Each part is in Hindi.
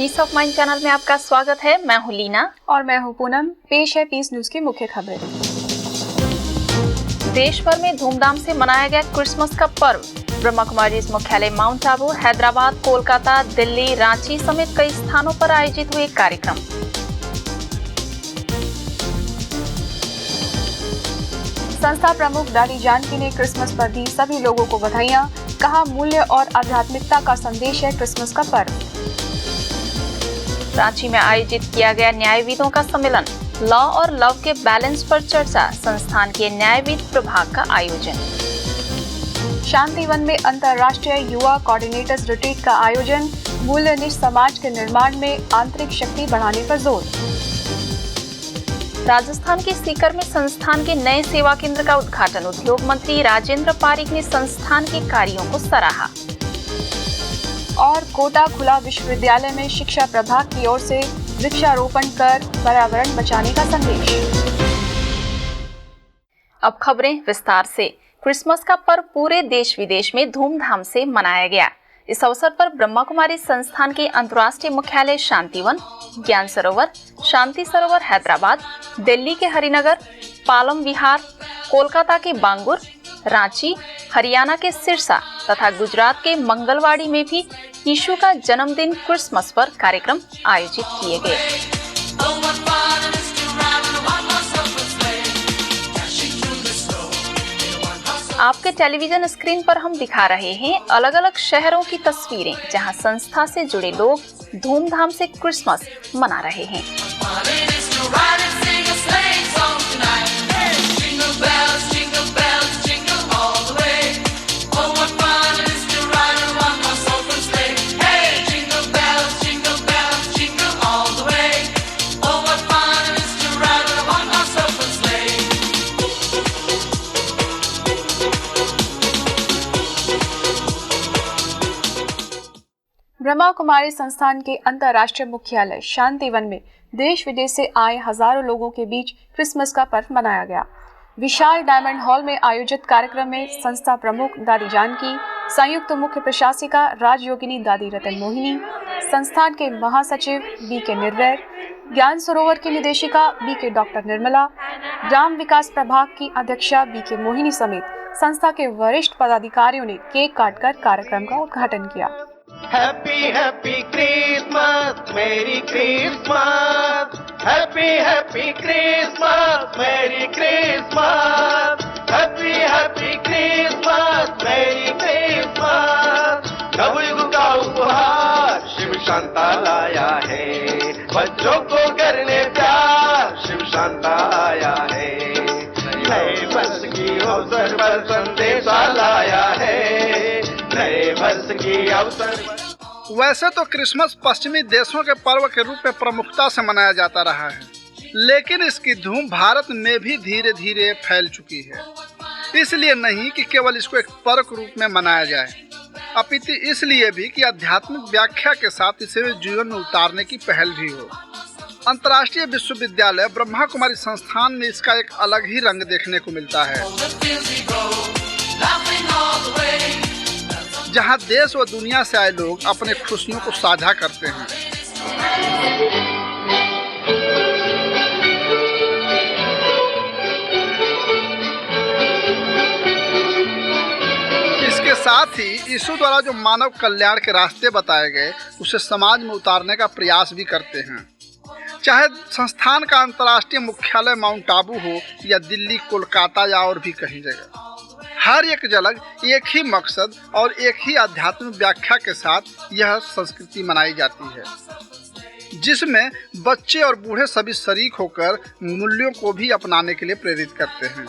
पीस ऑफ माइंड चैनल में आपका स्वागत है। मैं हूं लीना और मैं हूं पूनम। पेश है पीस न्यूज की मुख्य खबरें। देश भर में धूमधाम से मनाया गया क्रिसमस का पर्व। ब्रह्मा कुमारीज मुख्यालय माउंट आबू, हैदराबाद, कोलकाता, दिल्ली, रांची समेत कई स्थानों पर आयोजित हुए कार्यक्रम। संस्था प्रमुख दादी जानकी ने क्रिसमस पर दी सभी लोगों को बधाइयां। कहा, मूल्य और आध्यात्मिकता का संदेश है क्रिसमस का पर्व। रांची में आयोजित किया गया न्यायविदों का सम्मेलन। लॉ और लव के बैलेंस पर चर्चा। संस्थान के न्यायविद प्रभाग का आयोजन। शांतिवन में अंतर्राष्ट्रीय युवा कोऑर्डिनेटर्स रिट्रीट का आयोजन। मूल्यनिष्ठ समाज के निर्माण में आंतरिक शक्ति बढ़ाने पर जोर। राजस्थान के सीकर में संस्थान के नए सेवा केंद्र का उद्घाटन। उद्योग मंत्री राजेंद्र पारीक ने संस्थान के कार्यों को सराहा। और कोटा खुला विश्वविद्यालय में शिक्षा प्रभाग की ओर से वृक्षारोपण कर पर्यावरण बचाने का संदेश। अब खबरें विस्तार से। क्रिसमस का पर्व पूरे देश विदेश में धूमधाम से मनाया गया। इस अवसर पर ब्रह्मा कुमारी संस्थान के अंतर्राष्ट्रीय मुख्यालय शांतिवन, ज्ञान सरोवर, शांति सरोवर हैदराबाद, दिल्ली के हरिनगर, पालम विहार, कोलकाता के बांगुर, रांची, हरियाणा के सिरसा तथा गुजरात के मंगलवाड़ी में भी यीशु का जन्मदिन क्रिसमस पर कार्यक्रम आयोजित किए गए। आपके टेलीविजन स्क्रीन पर हम दिखा रहे हैं अलग अलग शहरों की तस्वीरें, जहां संस्था से जुड़े लोग धूमधाम से क्रिसमस मना रहे हैं। ब्रह्मा कुमारी संस्थान के अंतर्राष्ट्रीय मुख्यालय शांतिवन में देश विदेश से आए हजारों लोगों के बीच क्रिसमस का पर्व मनाया गया। विशाल डायमंड हॉल में आयोजित कार्यक्रम में संस्था प्रमुख दादी जानकी, संयुक्त मुख्य प्रशासिका राजयोगिनी दादी रतन मोहिनी, संस्थान के महासचिव बीके निर्वैर, ज्ञान सरोवर की निदेशिका बीके डॉक्टर निर्मला, ग्राम विकास प्रभाग की अध्यक्षा बीके मोहिनी समेत संस्था के वरिष्ठ पदाधिकारियों ने केक काटकर कार्यक्रम का उद्घाटन किया। Happy happy Christmas, merry Christmas, happy happy Christmas, merry Christmas, happy happy Christmas, merry Christmas. नवयुग का उपहार शिव शांता लाया है, बच्चों को करने प्यार शिव शांता आया है। नए वर्ष की अवसर पर संदेशा लाया है, नए वर्ष की अवसर। वैसे तो क्रिसमस पश्चिमी देशों के पर्व के रूप में प्रमुखता से मनाया जाता रहा है, लेकिन इसकी धूम भारत में भी धीरे धीरे फैल चुकी है। इसलिए नहीं कि केवल इसको एक पर्व के रूप में मनाया जाए, अपितु इसलिए भी कि आध्यात्मिक व्याख्या के साथ इसे जीवन में उतारने की पहल भी हो। अंतर्राष्ट्रीय विश्वविद्यालय ब्रह्मा कुमारी संस्थान में इसका एक अलग ही रंग देखने को मिलता है, जहां देश व दुनिया से आए लोग अपने खुशियों को साझा करते हैं। इसके साथ ही यीशु द्वारा जो मानव कल्याण के रास्ते बताए गए उसे समाज में उतारने का प्रयास भी करते हैं। चाहे संस्थान का अंतर्राष्ट्रीय मुख्यालय माउंट आबू हो या दिल्ली, कोलकाता या और भी कहीं जगह, हर एक जगह एक ही मकसद और एक ही आध्यात्मिक व्याख्या के साथ यह संस्कृति मनाई जाती है, जिसमें बच्चे और बूढ़े सभी शरीक होकर मूल्यों को भी अपनाने के लिए प्रेरित करते हैं।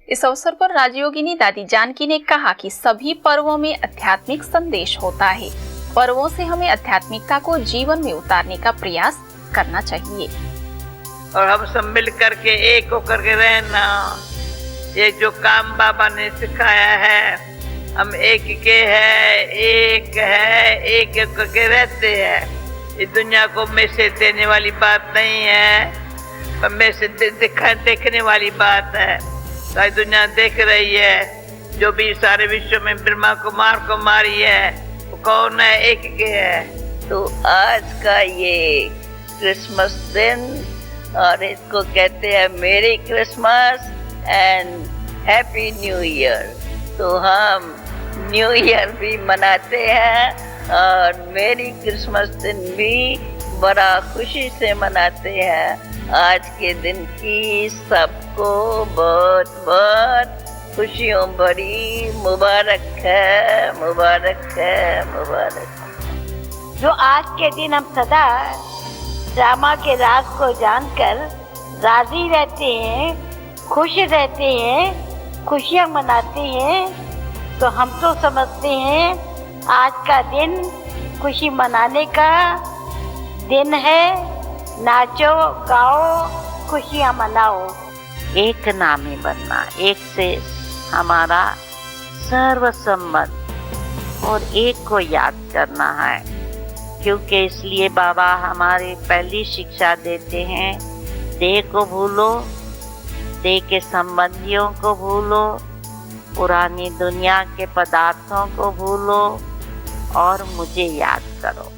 इस अवसर पर राजयोगिनी दादी जानकी ने कहा कि सभी पर्वों में आध्यात्मिक संदेश होता है। पर्वों से हमें आध्यात्मिकता को जीवन में उतारने का प्रयास करना चाहिए और हम सब मिल करके एक होकर के रहना, ये जो काम बाबा ने सिखाया है, हम एक के है, एक करके रहते हैं। इस दुनिया को में से देने वाली बात नहीं है। में से देखने वाली बात है। सारी दुनिया देख रही है। जो भी सारे विश्व में ब्रह्मा कुमारी है वो कौन है? एक के है। तो आज का ये क्रिसमस दिन और इसको कहते हैं मेरी Christmas and happy new year. तो हम न्यू ईयर भी मनाते हैं और मेरी क्रिसमस दिन भी बड़ा खुशी से मनाते हैं। आज के दिन की सबको बहुत बहुत खुशियों भरी मुबारक है, मुबारक है, मुबारक। जो आज के दिन हम सदा ड्रामा के राज को जानकर राजी रहते हैं, खुश रहते हैं, खुशियाँ मनाते हैं, तो हम तो समझते हैं आज का दिन खुशी मनाने का दिन है। नाचो गाओ, खुशियाँ मनाओ। एक नामी बनना, एक से हमारा सर्वसम्मत और एक को याद करना है, क्योंकि इसलिए बाबा हमारी पहली शिक्षा देते हैं, देह को भूलो, देह के संबंधियों को भूलो, पुरानी दुनिया के पदार्थों को भूलो और मुझे याद करो।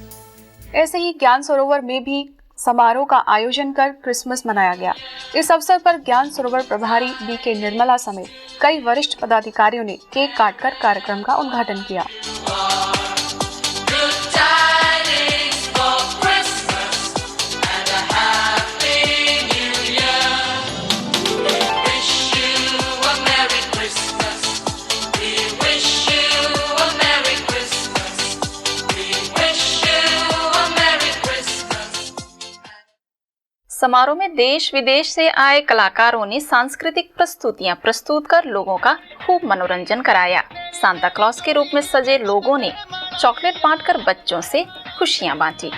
ऐसे ही ज्ञान सरोवर में भी समारोह का आयोजन कर क्रिसमस मनाया गया। इस अवसर पर ज्ञान सरोवर प्रभारी बीके निर्मला समेत कई वरिष्ठ पदाधिकारियों ने केक काटकर कार्यक्रम का उद्घाटन किया। समारोह में देश विदेश से आए कलाकारों ने सांस्कृतिक प्रस्तुतियां प्रस्तुत कर लोगों का खूब मनोरंजन कराया। सांता क्लॉस के रूप में सजे लोगों ने चॉकलेट बांटकर बच्चों से खुशियां बांटी।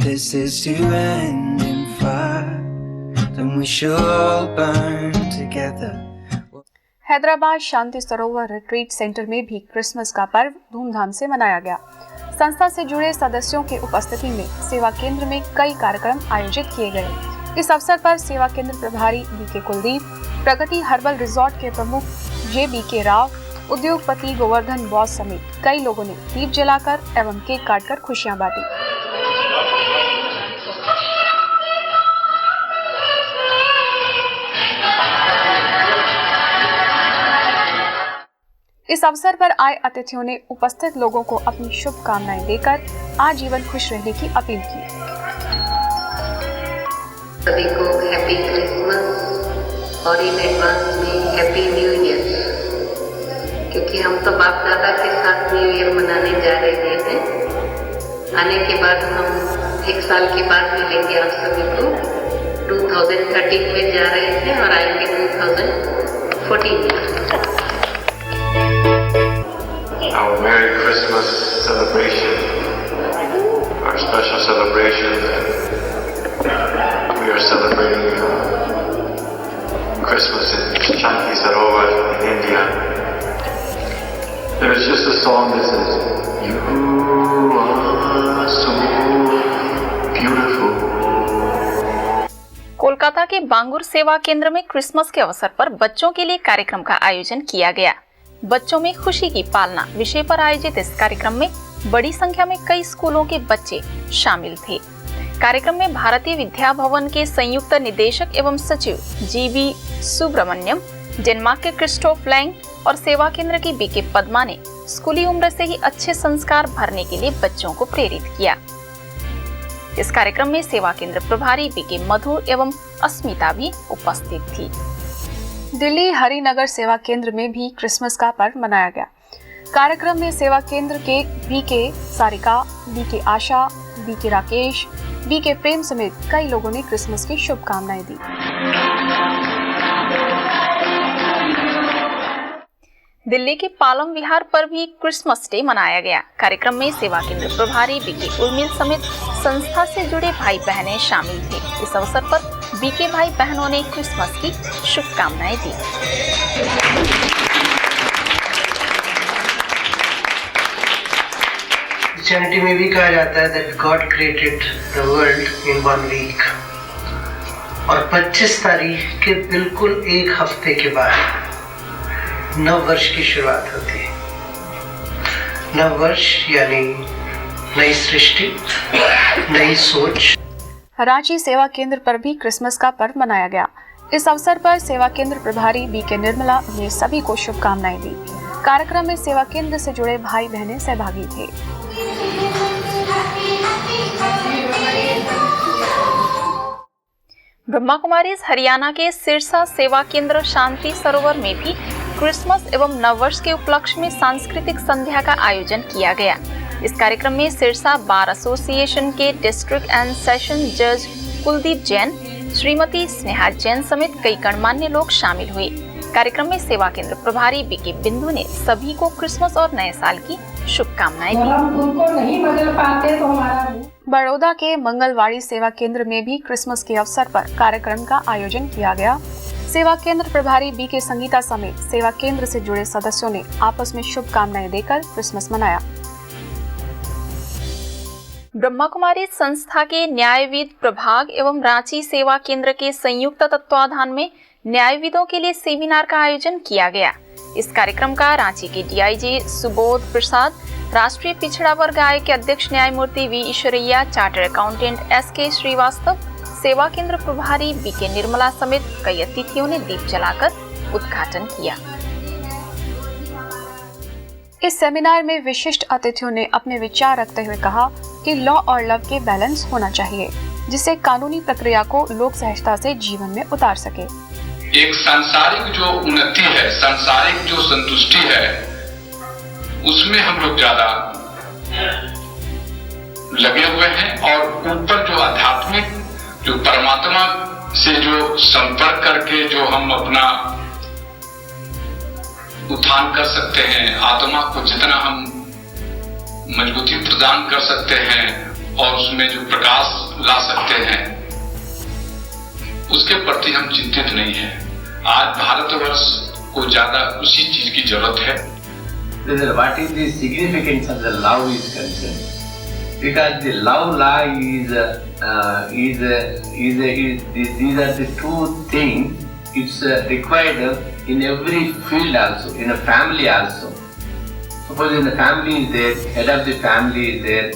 This is to end in fire, then we shall all burn together. Hyderabad Shanti Sarovar retreat centre में भी क्रिसमस का पर्व धूमधाम से मनाया गया। संस्था से जुड़े सदस्यों के उपस्थिति में सेवा केंद्र में कई कार्यक्रम आयोजित किए गए। इस अवसर पर सेवा केंद्र प्रभारी बीके कुलदीप, प्रगति हर्बल रिजॉर्ट के प्रमुख JBK राव, उद्योगपति गोवर्धन बॉस समेत कई लोगों ने दीप जलाकर एवं केक काटकर खुशियां बांटी। इस अवसर पर आए अतिथियों ने उपस्थित लोगों को अपनी शुभकामनाएं देकर आजीवन खुश रहने की अपील की। सभी को हैप्पी क्रिसमस और इन एडवांस में हैप्पी न्यू ईयर, क्योंकि हम तो बाप दादा के साथ न्यू ईयर मनाने जा रहे हैं। आने के बाद हम एक साल के बाद मिलेंगे आप सभी को। 2013 में जा रहे हैं और आएंगे 2014 में। Our Merry Christmas celebration, our special celebration. We are celebrating Christmas in Shanti Sarovar in India. There's just a song that says, "You are so beautiful." Kolkata के बांगुर सेवा केंद्र में क्रिसमस के अवसर पर बच्चों के लिए कार्यक्रम का आयोजन किया गया। बच्चों में खुशी की पालना विषय पर आयोजित इस कार्यक्रम में बड़ी संख्या में कई स्कूलों के बच्चे शामिल थे। कार्यक्रम में भारतीय विद्या भवन के संयुक्त निदेशक एवं सचिव GB सुब्रमण्यम, डेनमार्क के क्रिस्टोफ लैंग और सेवा केंद्र की बीके पद्मा ने स्कूली उम्र से ही अच्छे संस्कार भरने के लिए बच्चों को प्रेरित किया। इस कार्यक्रम में सेवा केंद्र प्रभारी बीके मधुर एवं अस्मिता भी उपस्थित थी। दिल्ली हरिनगर सेवा केंद्र में भी क्रिसमस का पर्व मनाया गया। कार्यक्रम में सेवा केंद्र के बीके सारिका, बीके आशा, बीके राकेश, बीके प्रेम समेत कई लोगों ने क्रिसमस की शुभकामनाएं दी। दिल्ली के पालम विहार पर भी क्रिसमस डे मनाया गया। कार्यक्रम में सेवा केंद्र प्रभारी बीके उर्मिल समेत संस्था से जुड़े भाई बहनें शामिल थे। इस अवसर पर बीके भाई बहनों ने क्रिसमस की शुभकामनाएं दी। क्रिश्चियनिटी में भी कहा जाता है that God created the world in 1 week। और 25 तारीख के बिल्कुल एक हफ्ते के बाद नव वर्ष की शुरुआत होती है। नव वर्ष यानी नई सृष्टि, नई सोच। रांची सेवा केंद्र पर भी क्रिसमस का पर्व मनाया गया। इस अवसर पर सेवा केंद्र प्रभारी बीके निर्मला ने सभी को शुभकामनाएं दी। कार्यक्रम में सेवा केंद्र से जुड़े भाई बहनें सहभागी थे। ब्रह्मा कुमारीज हरियाणा के सिरसा सेवा केंद्र शांति सरोवर में भी क्रिसमस एवं नववर्ष के उपलक्ष्य में सांस्कृतिक संध्या का आयोजन किया गया। इस कार्यक्रम में सिरसा बार एसोसिएशन के डिस्ट्रिक्ट एंड सेशन जज कुलदीप जैन, श्रीमती स्नेहा जैन समेत कई गणमान्य लोग शामिल हुए। कार्यक्रम में सेवा केंद्र प्रभारी बीके बिंदु ने सभी को क्रिसमस और नए साल की शुभकामनाएं दी। बड़ौदा के मंगलवाड़ी सेवा केंद्र में भी क्रिसमस के अवसर पर कार्यक्रम का आयोजन किया गया। सेवा केंद्र प्रभारी बीके संगीता समेत सेवा केंद्र से जुड़े सदस्यों ने आपस में शुभकामनाएं देकर क्रिसमस मनाया। ब्रह्मा कुमारी संस्था के न्यायविद प्रभाग एवं रांची सेवा केंद्र के संयुक्त तत्वाधान में न्यायविदों के लिए सेमिनार का आयोजन किया गया। इस कार्यक्रम का रांची के डीआईजी सुबोध प्रसाद, राष्ट्रीय पिछड़ा वर्ग आयोग के अध्यक्ष न्यायमूर्ति V Eswaraiah, chartered accountant S K Srivastava, सेवा केंद्र प्रभारी बीके निर्मला समेत कई अतिथियों ने दीप जलाकर उद्घाटन किया। इस सेमिनार में विशिष्ट अतिथियों ने अपने विचार रखते हुए कहा कि लॉ और लव के बैलेंस होना चाहिए, जिससे कानूनी प्रक्रिया को लोक सहजता से जीवन में उतार सके। एक सांसारिक जो उन्नति है, सांसारिक जो संतुष्टि है, उसमें हम लोग ज्यादा लगे हुए हैं और ऊपर जो आध्यात्मिक, जो परमात्मा से जो संपर्क करके जो हम अपना उत्थान कर सकते हैं, आत्मा को जितना हम मजबूती प्रदान कर सकते हैं और उसमें जो प्रकाश ला सकते हैं, उसके प्रति हम चिंतित नहीं है। आज भारतवर्ष को ज्यादा उसी चीज की जरूरत है। What is the significance of the love is concerned? Because the love law is these are the two things. It's required in every field also, in a family also. Suppose in the family is there, head of the family is there,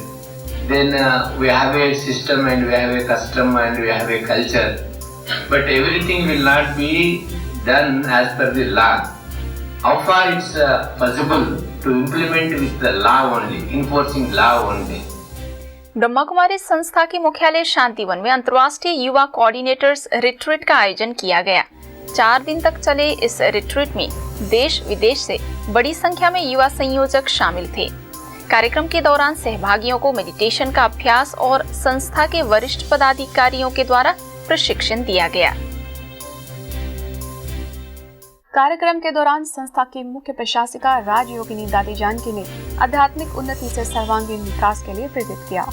then we have a system and we have a custom and we have a culture. But everything will not be done as per the law. How far it's possible to implement with the law only, enforcing law only. Brahma Kumari संस्था के मुख्यालय शांतिवन में अंतर्राष्ट्रीय युवा कोऑर्डिनेटर्स रिट्रीट का आयोजन किया गया। 4 दिन तक चले इस रिट्रीट में देश विदेश से बड़ी संख्या में युवा संयोजक शामिल थे। कार्यक्रम के दौरान सहभागियों को मेडिटेशन का अभ्यास और संस्था के वरिष्ठ पदाधिकारियों के द्वारा प्रशिक्षण दिया गया। कार्यक्रम के दौरान संस्था की मुख्य प्रशासिका राजयोगिनी दादी जानकी ने आध्यात्मिक उन्नति से सर्वांगीण विकास के लिए प्रेरित किया।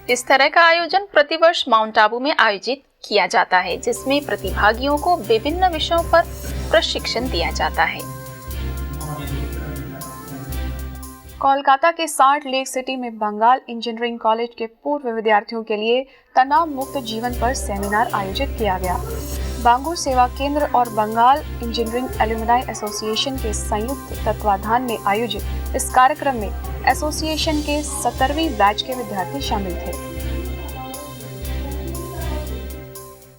इस तरह का आयोजन प्रतिवर्ष माउंट आबू में आयोजित किया जाता है, जिसमें प्रतिभागियों को विभिन्न विषयों पर प्रशिक्षण दिया जाता है। कोलकाता के साल्ट लेक सिटी में बंगाल इंजीनियरिंग कॉलेज के पूर्व विद्यार्थियों के लिए तनाव मुक्त जीवन पर सेमिनार आयोजित किया गया। बांगूर सेवा केंद्र और बंगाल इंजीनियरिंग एल्यूमनाई एसोसिएशन के संयुक्त तत्वाधान में आयोजित इस कार्यक्रम में एसोसिएशन के 70वीं बैच के विद्यार्थी शामिल थे।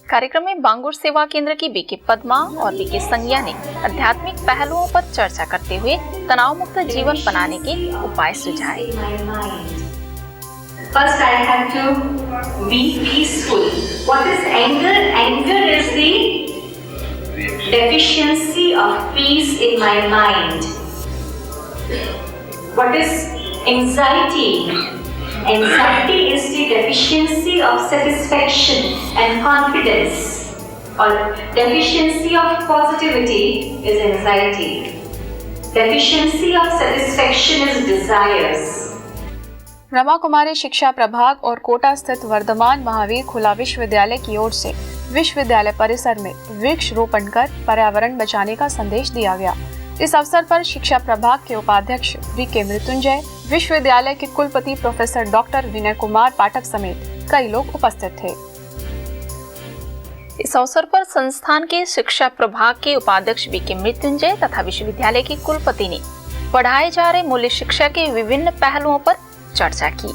कार्यक्रम में बांगूर सेवा केंद्र की बीके पद्मा और बीके संज्ञा ने आध्यात्मिक पहलुओं पर चर्चा करते हुए तनाव मुक्त जीवन बनाने के उपाय सुझाए। First, I have to be peaceful. What is anger? Anger is the deficiency of peace in my mind. What is anxiety? Anxiety is the deficiency of satisfaction and confidence, or deficiency of positivity is anxiety. Deficiency of satisfaction is desires. Rama कुमारी शिक्षा प्रभाग और कोटा स्थित वर्धमान महावीर खुला विश्वविद्यालय की ओर से विश्वविद्यालय परिसर में वृक्ष रोपण कर पर्यावरण बचाने का संदेश दिया गया। इस अवसर पर शिक्षा प्रभाग के उपाध्यक्ष वी.के. मृत्युंजय, विश्वविद्यालय के कुलपति प्रोफेसर डॉक्टर विनय कुमार पाठक समेत कई लोग उपस्थित थे। इस अवसर पर संस्थान के शिक्षा प्रभाग के उपाध्यक्ष वी.के. मृत्युंजय तथा विश्वविद्यालय के कुलपति ने पढ़ाए जा रहे मूल्य शिक्षा के विभिन्न पहलुओं पर चर्चा की।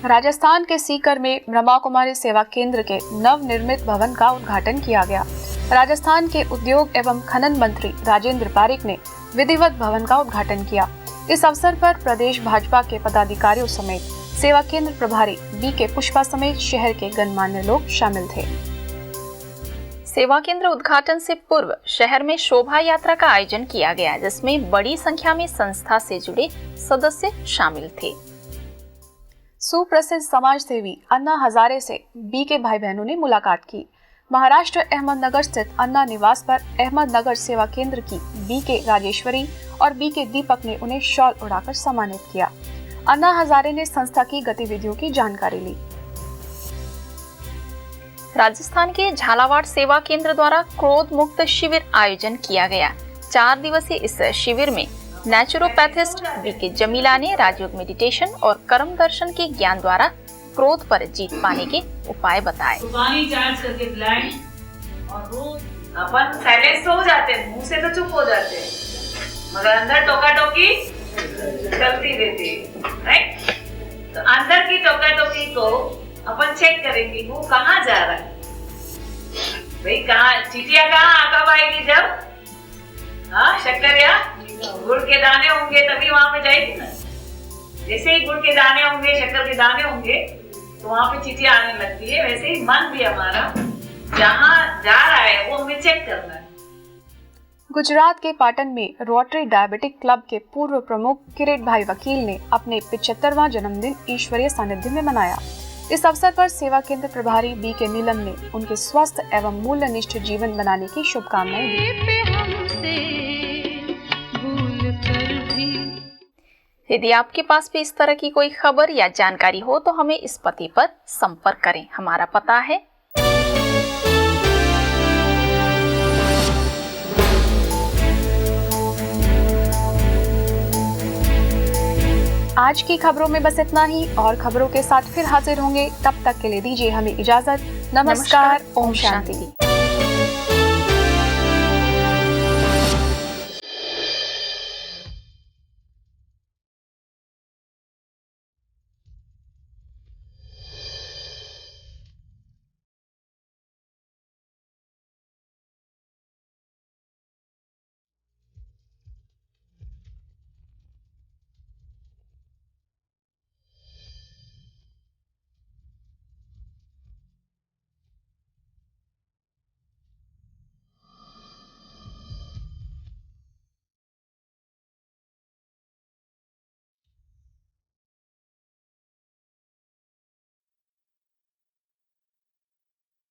राजस्थान के सीकर में ब्रह्मा कुमारी सेवा केंद्र के नवनिर्मित भवन का उद्घाटन किया गया। राजस्थान के उद्योग एवं खनन मंत्री राजेंद्र पारिक ने विधिवत भवन का उद्घाटन किया। इस अवसर पर प्रदेश भाजपा के पदाधिकारियों समेत सेवा केंद्र प्रभारी बी.के. पुष्पा समेत शहर के गणमान्य लोग शामिल थे। सेवा केंद्र उद्घाटन से पूर्व शहर में शोभा यात्रा का आयोजन किया गया, जिसमें बड़ी संख्या में संस्था से जुड़े सदस्य शामिल थे। सुप्रसिद्ध समाज सेवी अन्ना हजारे से बी.के. भाई बहनों ने मुलाकात की। महाराष्ट्र अहमदनगर स्थित अन्ना निवास पर अहमदनगर सेवा केंद्र की बी.के. राजेश्वरी और बी.के. दीपक ने उन्हें शॉल उड़ाकर सम्मानित किया। अन्ना हजारे ने संस्था की गतिविधियों की जानकारी ली। राजस्थान के झालावाड़ सेवा केंद्र द्वारा क्रोध मुक्त शिविर आयोजन किया गया। 4 दिवसीय इस शिविर में नेचुरोपैथिस्ट बी.के. जमीला ने राजयोग मेडिटेशन और कर्म दर्शन के ज्ञान द्वारा क्रोध पर जीत पाने के उपाय बताए। पानी चार्ज करके ब्लाइंड और रोज अपन साइलेंस हो जाते हैं, मुंह से तो चुप हो जाते हैं, मगर अंदर टोका टोकी चलती रहती है, राइट? तो अंदर की टोका टोकी को अपन चेक करेंगे वो कहाँ जा रहा है, भाई कहाँ चीटियाँ कहाँ कब आएगी जब शक्कर या गुड़ के दाने होंगे तभी वहां पे जाएगी ना। जैसे ही गुड़ के दाने होंगे, शक्कर के दाने होंगे तो वहां पे चीटियाँ आने लगती है। वैसे ही मन भी हमारा जहाँ जा रहा है वो हमें चेक करना है। गुजरात के पाटन में रोटरी डायबिटिक क्लब के पूर्व प्रमुख किरीट भाई वकील ने अपने 75वां जन्मदिन ईश्वरीय सानिध्य में मनाया। इस अवसर पर सेवा केंद्र प्रभारी बी.के. नीलम ने उनके स्वस्थ एवं मूल्यनिष्ठ जीवन बनाने की शुभकामनाएं दी। यदि आपके पास भी इस तरह की कोई खबर या जानकारी हो तो हमें इस पते पर संपर्क करें। हमारा पता है आज की खबरों में बस इतना ही, और खबरों के साथ फिर हाजिर होंगे। तब तक के लिए दीजिए हमें इजाजत। नमस्कार। ओम शांति।